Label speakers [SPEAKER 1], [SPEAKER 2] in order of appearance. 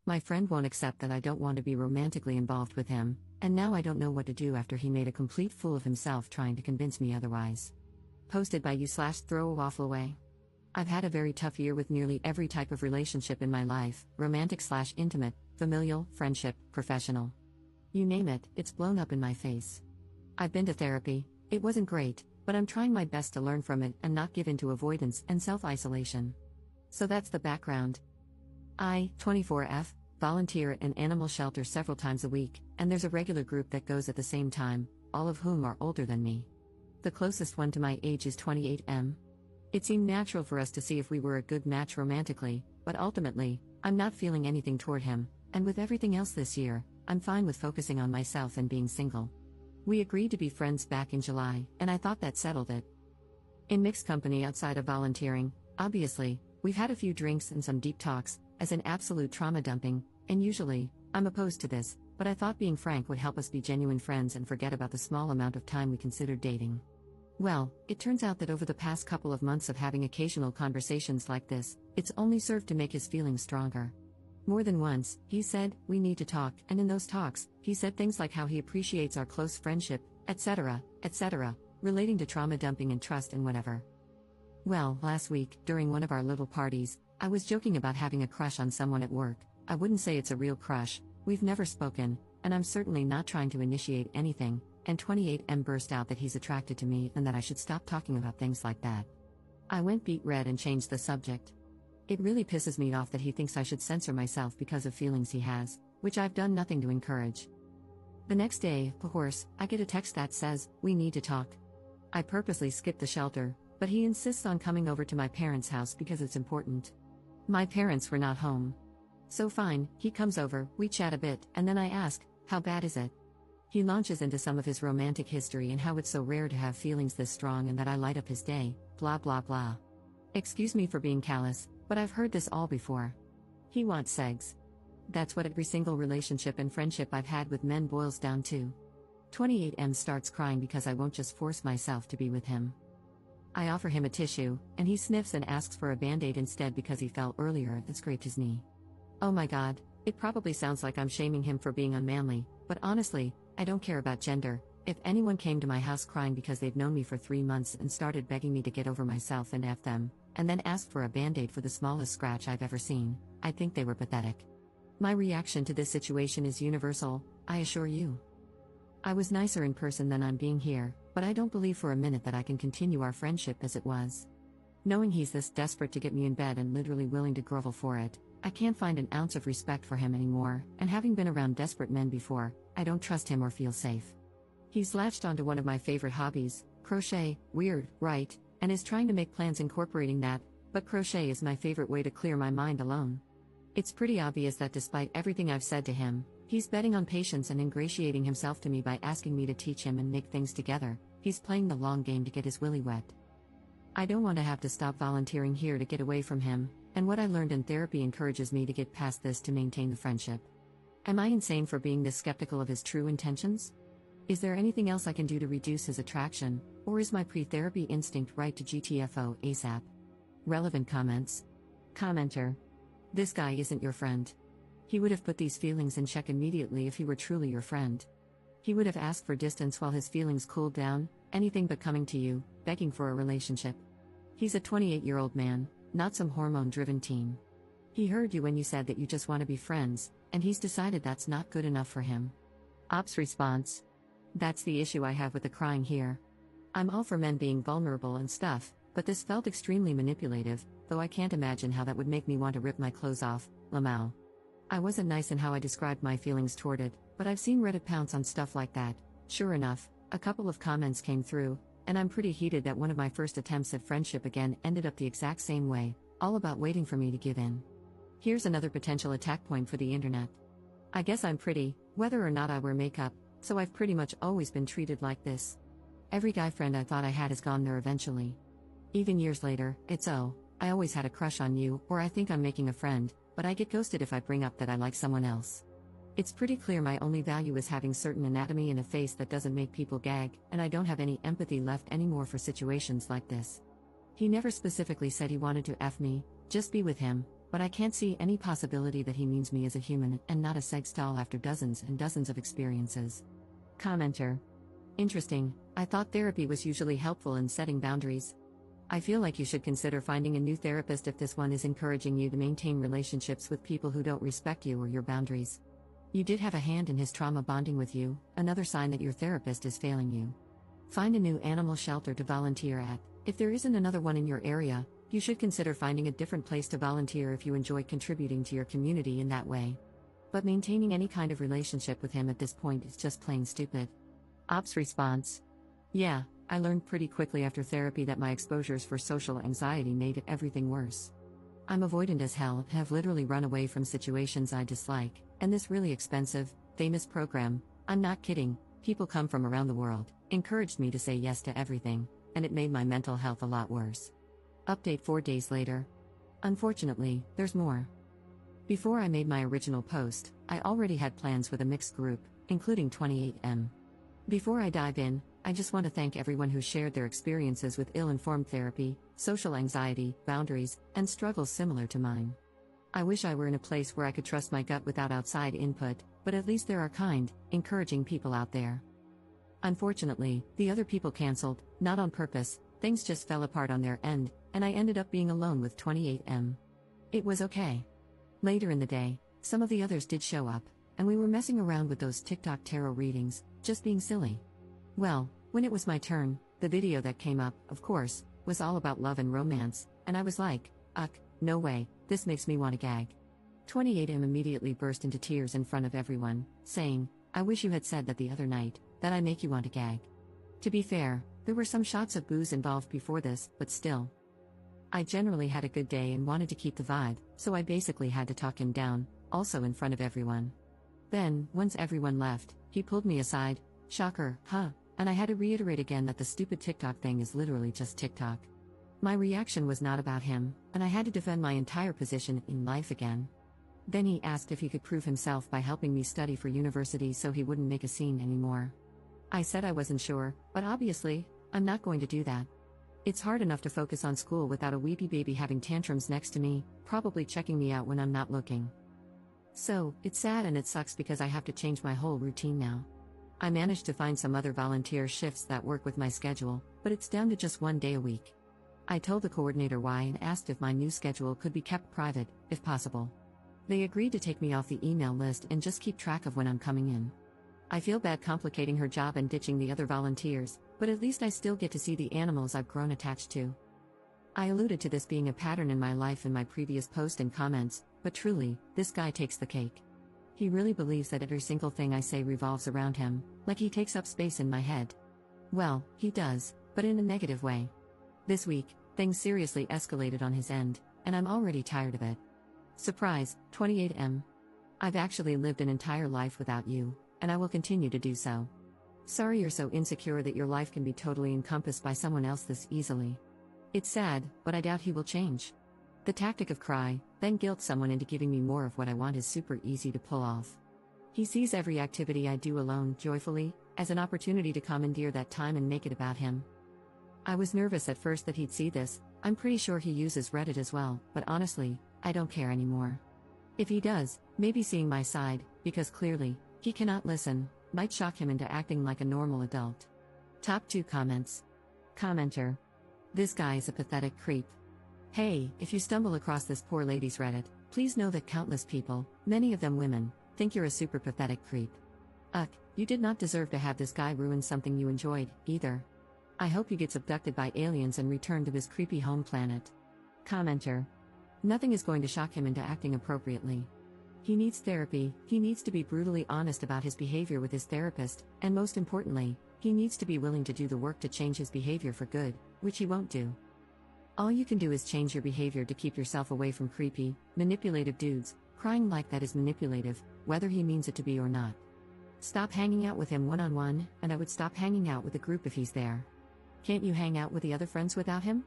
[SPEAKER 1] My friend won't accept that I don't want to be romantically involved with him, and now I don't know what to do after he made a complete fool of himself trying to convince me otherwise. Posted by you/throw a waffle away. I've had a very tough year with nearly every type of relationship in my life, romantic/intimate, familial, friendship, professional. You name it, it's blown up in my face. I've been to therapy, it wasn't great, but I'm trying my best to learn from it and not give in to avoidance and self-isolation. So that's the background. I, 24F, volunteer at an animal shelter several times a week, and there's a regular group that goes at the same time, all of whom are older than me. The closest one to my age is 28M. It seemed natural for us to see if we were a good match romantically, but ultimately, I'm not feeling anything toward him, and with everything else this year, I'm fine with focusing on myself and being single. We agreed to be friends back in July, and I thought that settled it. In mixed company outside of volunteering, obviously, we've had a few drinks and some deep talks, as in absolute trauma dumping, and usually, I'm opposed to this, but I thought being frank would help us be genuine friends and forget about the small amount of time we considered dating. Well, it turns out that over the past couple of months of having occasional conversations like this, it's only served to make his feelings stronger. More than once, he said, "We need to talk," and in those talks, he said things like how he appreciates our close friendship, etc., relating to trauma dumping and trust and whatever. Well, last week, during one of our little parties, I was joking about having a crush on someone at work. I wouldn't say it's a real crush, we've never spoken, and I'm certainly not trying to initiate anything, and 28M burst out that he's attracted to me and that I should stop talking about things like that. I went beet red and changed the subject. It really pisses me off that he thinks I should censor myself because of feelings he has, which I've done nothing to encourage. The next day, of course, I get a text that says, "We need to talk." I purposely skipped the shelter, but he insists on coming over to my parents' house because it's important. My parents were not home. So fine, he comes over, we chat a bit, and then I ask, "How bad is it?" He launches into some of his romantic history and how it's so rare to have feelings this strong and that I light up his day, blah blah blah. Excuse me for being callous, but I've heard this all before. He wants sex. That's what every single relationship and friendship I've had with men boils down to. 28M starts crying because I won't just force myself to be with him. I offer him a tissue, and he sniffs and asks for a band-aid instead because he fell earlier and scraped his knee. Oh my god, it probably sounds like I'm shaming him for being unmanly, but honestly, I don't care about gender. If anyone came to my house crying because they've known me for 3 months and started begging me to get over myself and F them, and then asked for a band-aid for the smallest scratch I've ever seen, I'd think they were pathetic. My reaction to this situation is universal, I assure you. I was nicer in person than I'm being here, but I don't believe for a minute that I can continue our friendship as it was. Knowing he's this desperate to get me in bed and literally willing to grovel for it, I can't find an ounce of respect for him anymore, and having been around desperate men before, I don't trust him or feel safe. He's latched onto one of my favorite hobbies, crochet, weird, right, and is trying to make plans incorporating that, but crochet is my favorite way to clear my mind alone. It's pretty obvious that despite everything I've said to him, he's betting on patience and ingratiating himself to me by asking me to teach him and make things together. He's playing the long game to get his willy wet. I don't want to have to stop volunteering here to get away from him, and what I learned in therapy encourages me to get past this to maintain the friendship. Am I insane for being this skeptical of his true intentions? Is there anything else I can do to reduce his attraction, or is my pre-therapy instinct right to GTFO ASAP? Relevant comments. Commenter. This guy isn't your friend. He would have put these feelings in check immediately if he were truly your friend. He would have asked for distance while his feelings cooled down, anything but coming to you, begging for a relationship. He's a 28-year-old man, not some hormone-driven teen. He heard you when you said that you just want to be friends, and he's decided that's not good enough for him. Ops response. That's the issue I have with the crying here. I'm all for men being vulnerable and stuff, but this felt extremely manipulative, though I can't imagine how that would make me want to rip my clothes off, Lamau. I wasn't nice in how I described my feelings toward it, but I've seen Reddit pounce on stuff like that. Sure enough, a couple of comments came through, and I'm pretty heated that one of my first attempts at friendship again ended up the exact same way, all about waiting for me to give in. Here's another potential attack point for the internet. I guess I'm pretty, whether or not I wear makeup, so I've pretty much always been treated like this. Every guy friend I thought I had has gone there eventually. Even years later, it's I always had a crush on you, or I think I'm making a friend, but I get ghosted if I bring up that I like someone else. It's pretty clear my only value is having certain anatomy and a face that doesn't make people gag, and I don't have any empathy left anymore for situations like this. He never specifically said he wanted to F me, just be with him, but I can't see any possibility that he means me as a human and not a sex doll after dozens and dozens of experiences. Commenter. Interesting, I thought therapy was usually helpful in setting boundaries. I feel like you should consider finding a new therapist if this one is encouraging you to maintain relationships with people who don't respect you or your boundaries. You did have a hand in his trauma bonding with you, another sign that your therapist is failing you. Find a new animal shelter to volunteer at. If there isn't another one in your area, you should consider finding a different place to volunteer if you enjoy contributing to your community in that way. But maintaining any kind of relationship with him at this point is just plain stupid. Ops response. Yeah, I learned pretty quickly after therapy that my exposures for social anxiety made everything worse. I'm avoidant as hell and have literally run away from situations I dislike, and this really expensive, famous program, I'm not kidding, people come from around the world, encouraged me to say yes to everything, and it made my mental health a lot worse. Update 4 days later. Unfortunately, there's more. Before I made my original post, I already had plans with a mixed group, including 28M. Before I dive in, I just want to thank everyone who shared their experiences with ill-informed therapy, social anxiety, boundaries, and struggles similar to mine. I wish I were in a place where I could trust my gut without outside input, but at least there are kind, encouraging people out there. Unfortunately, the other people canceled, not on purpose, things just fell apart on their end, and I ended up being alone with 28M. It was okay. Later in the day, some of the others did show up, and we were messing around with those TikTok tarot readings, just being silly. Well, when it was my turn, the video that came up, of course, was all about love and romance, and I was like, no way, this makes me want to gag. 28M immediately burst into tears in front of everyone, saying, I wish you had said that the other night, that I make you want to gag. To be fair, there were some shots of booze involved before this, but still. I generally had a good day and wanted to keep the vibe, so I basically had to talk him down, also in front of everyone. Then, once everyone left, he pulled me aside, shocker, huh, and I had to reiterate again that the stupid TikTok thing is literally just TikTok. My reaction was not about him, and I had to defend my entire position in life again. Then he asked if he could prove himself by helping me study for university so he wouldn't make a scene anymore. I said I wasn't sure, but obviously, I'm not going to do that. It's hard enough to focus on school without a weepy baby having tantrums next to me, probably checking me out when I'm not looking. So, it's sad and it sucks because I have to change my whole routine now. I managed to find some other volunteer shifts that work with my schedule, but it's down to just 1 day a week. I told the coordinator why and asked if my new schedule could be kept private, if possible. They agreed to take me off the email list and just keep track of when I'm coming in. I feel bad complicating her job and ditching the other volunteers, but at least I still get to see the animals I've grown attached to. I alluded to this being a pattern in my life in my previous post and comments, but truly, this guy takes the cake. He really believes that every single thing I say revolves around him, like he takes up space in my head. Well, he does, but in a negative way. This week, things seriously escalated on his end, and I'm already tired of it. Surprise, 28M. I've actually lived an entire life without you, and I will continue to do so. Sorry you're so insecure that your life can be totally encompassed by someone else this easily. It's sad, but I doubt he will change. The tactic of cry, then guilt someone into giving me more of what I want is super easy to pull off. He sees every activity I do alone, joyfully, as an opportunity to commandeer that time and make it about him. I was nervous at first that he'd see this. I'm pretty sure he uses Reddit as well, but honestly, I don't care anymore. If he does, maybe seeing my side, because clearly, he cannot listen, might shock him into acting like a normal adult. Top 2 comments. Commenter. This guy is a pathetic creep. Hey, if you stumble across this poor lady's Reddit, please know that countless people, many of them women, think you're a super pathetic creep. You did not deserve to have this guy ruin something you enjoyed, either. I hope he gets abducted by aliens and returned to his creepy home planet. Commenter. Nothing is going to shock him into acting appropriately. He needs therapy, he needs to be brutally honest about his behavior with his therapist, and most importantly, he needs to be willing to do the work to change his behavior for good, which he won't do. All you can do is change your behavior to keep yourself away from creepy, manipulative dudes. Crying like that is manipulative, whether he means it to be or not. Stop hanging out with him one-on-one, and I would stop hanging out with the group if he's there. Can't you hang out with the other friends without him?